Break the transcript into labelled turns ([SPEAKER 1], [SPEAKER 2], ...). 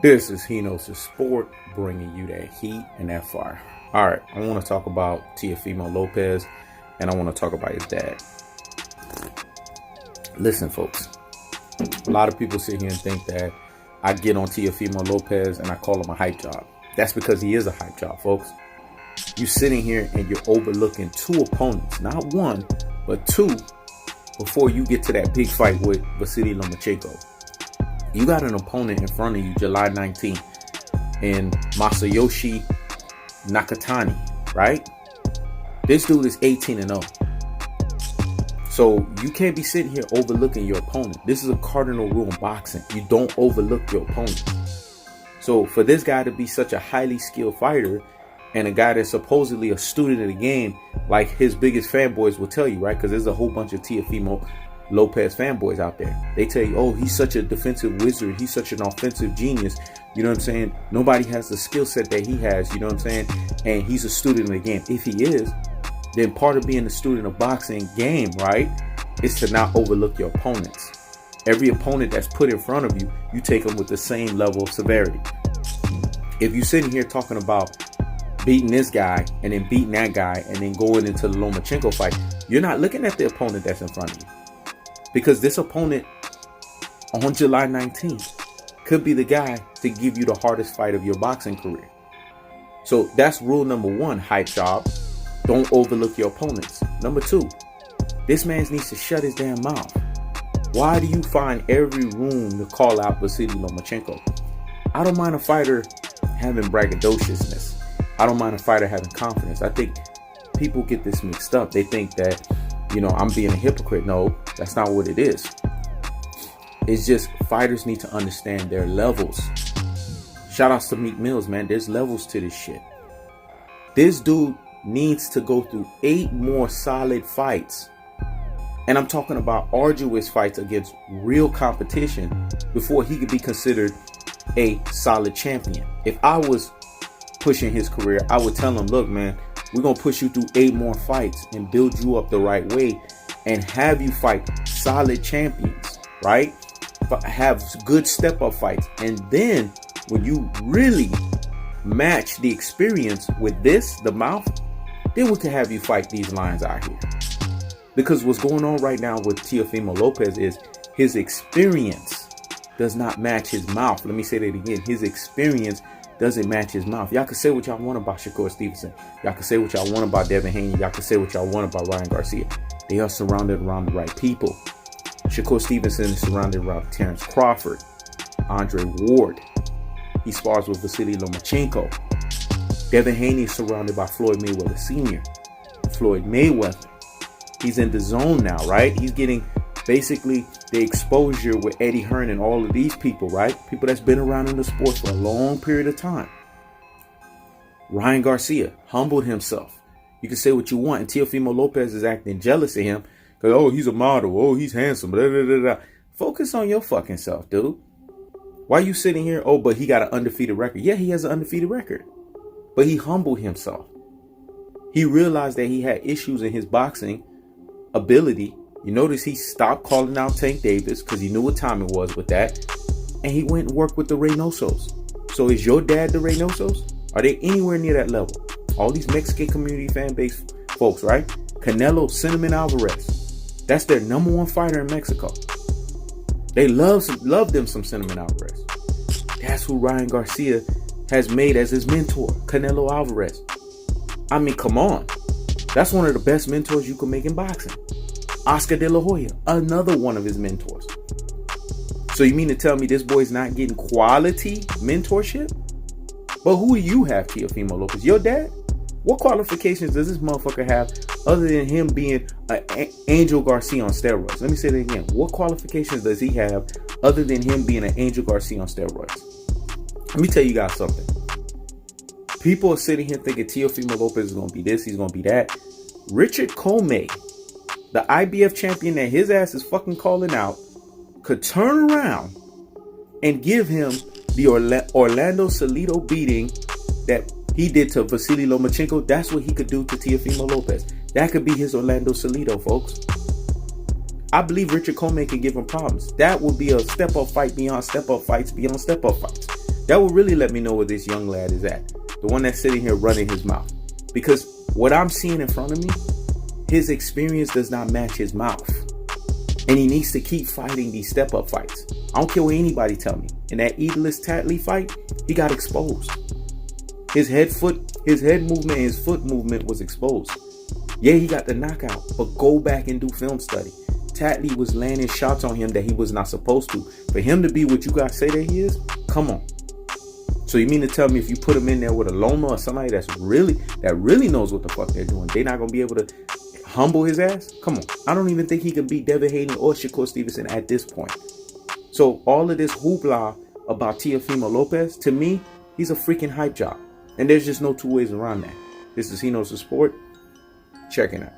[SPEAKER 1] This is Hino's the Sport, bringing you that heat and that fire. All right, I want to talk about Teofimo Lopez, and I want to talk about his dad. Listen, folks, a lot of people sit here and think that I get on Teofimo Lopez and I call him a hype job. That's because he is a hype job, folks. You sitting here and you're overlooking two opponents, not one, but two, before you get to that big fight with Vasiliy Lomachenko. You got an opponent in front of you July 19th in Masayoshi Nakatani, right? This dude is 18-0. So you can't be sitting here overlooking your opponent. This is a cardinal rule in boxing. You don't overlook your opponent. So for this guy to be such a highly skilled fighter and a guy that's supposedly a student of the game, like his biggest fanboys will tell you, right? Because there's a whole bunch of Teofimo Lopez fanboys out there. They tell you, oh, he's such a defensive wizard. He's such an offensive genius. You know what I'm saying? Nobody has the skill set that he has. You know what I'm saying? And he's a student of the game. If he is, then part of being a student of boxing game, right, is to not overlook your opponents. Every opponent that's put in front of you, you take them with the same level of severity. If you're sitting here talking about beating this guy and then beating that guy and then going into the Lomachenko fight, you're not looking at the opponent that's in front of you. Because this opponent on July 19th could be the guy to give you the hardest fight of your boxing career. So that's rule number one, hype job. Don't overlook your opponents. Number two, this man needs to shut his damn mouth. Why do you find every room to call out Vasiliy Lomachenko? I don't mind a fighter having braggadociousness. I don't mind a fighter having confidence. I think people get this mixed up. They think that, you know, I'm being a hypocrite. No, that's not what it is. It's just fighters need to understand their levels. Shout outs to Meek Mills, man. There's levels to this shit. This dude needs to go through 8 more solid fights. And I'm talking about arduous fights against real competition before he could be considered a solid champion. If I was pushing his career, I would tell him, look, man, we're going to push you through 8 more fights and build you up the right way and have you fight solid champions, right? But have good step-up fights. And then when you really match the experience with this, the mouth, then we can have you fight these lions out here. Because what's going on right now with Teofimo Lopez is his experience does not match his mouth. Let me say that again. His experience doesn't match his mouth. Y'all can say what y'all want about Shakur Stevenson. Y'all can say what y'all want about Devin Haney. Y'all can say what y'all want about Ryan Garcia. They are surrounded around the right people. Shakur Stevenson is surrounded around Terrence Crawford, Andre Ward. He spars with Vasiliy Lomachenko. Devin Haney is surrounded by Floyd Mayweather Sr. Floyd Mayweather. He's in the zone now, right? He's getting basically the exposure with Eddie Hearn and all of these people, right? People that's been around in the sport for a long period of time. Ryan Garcia humbled himself. You can say what you want, and Teofimo Lopez is acting jealous of him because, oh, he's a model. Oh, he's handsome. Blah, blah, blah, blah. Focus on your fucking self, dude. Why are you sitting here? Oh, but he got an undefeated record. Yeah, he has an undefeated record. But he humbled himself. He realized that he had issues in his boxing ability. You notice he stopped calling out Tank Davis because he knew what time it was with that. And he went and worked with the Reynosos. So is your dad the Reynosos? Are they anywhere near that level? All these Mexican community fan base folks, right? Canelo, Cinnamon Alvarez. That's their number one fighter in Mexico. They love them some Cinnamon Alvarez. That's who Ryan Garcia has made as his mentor, Canelo Alvarez. I mean, come on. That's one of the best mentors you can make in boxing. Oscar De La Hoya, another one of his mentors. So you mean to tell me this boy's not getting quality mentorship? But who do you have, Teofimo Lopez? Your dad? What qualifications does this motherfucker have other than him being an Angel Garcia on steroids? Let me say that again. What qualifications does he have other than him being an Angel Garcia on steroids? Let me tell you guys something. People are sitting here thinking Teofimo Lopez is going to be this, he's going to be that. Richard Commey, the IBF champion that his ass is fucking calling out, could turn around and give him the Orlando Salido beating that he did to Vasiliy Lomachenko. That's what he could do to Teofimo Lopez. That could be his Orlando Salido, folks. I believe Richard Commey can give him problems. That would be a step-up fight beyond step-up fights beyond step-up fights. That will really let me know where this young lad is at. The one that's sitting here running his mouth. Because what I'm seeing in front of me, his experience does not match his mouth. And he needs to keep fighting these step-up fights. I don't care what anybody tell me. In that Edlis Tatley fight, he got exposed. His head movement, his foot movement was exposed. Yeah, he got the knockout, but go back and do film study. Tatley was landing shots on him that he was not supposed to. For him to be what you guys say that he is, come on. So you mean to tell me if you put him in there with a Loma or somebody that really knows what the fuck they're doing, they're not gonna be able to humble his ass? Come on. I don't even think he can beat Devin Haney or Shakur Stevenson at this point. So all of this hoopla about Teofimo Lopez, to me, he's a freaking hype job. And there's just no two ways around that. This is He Knows the Sport. Checking out.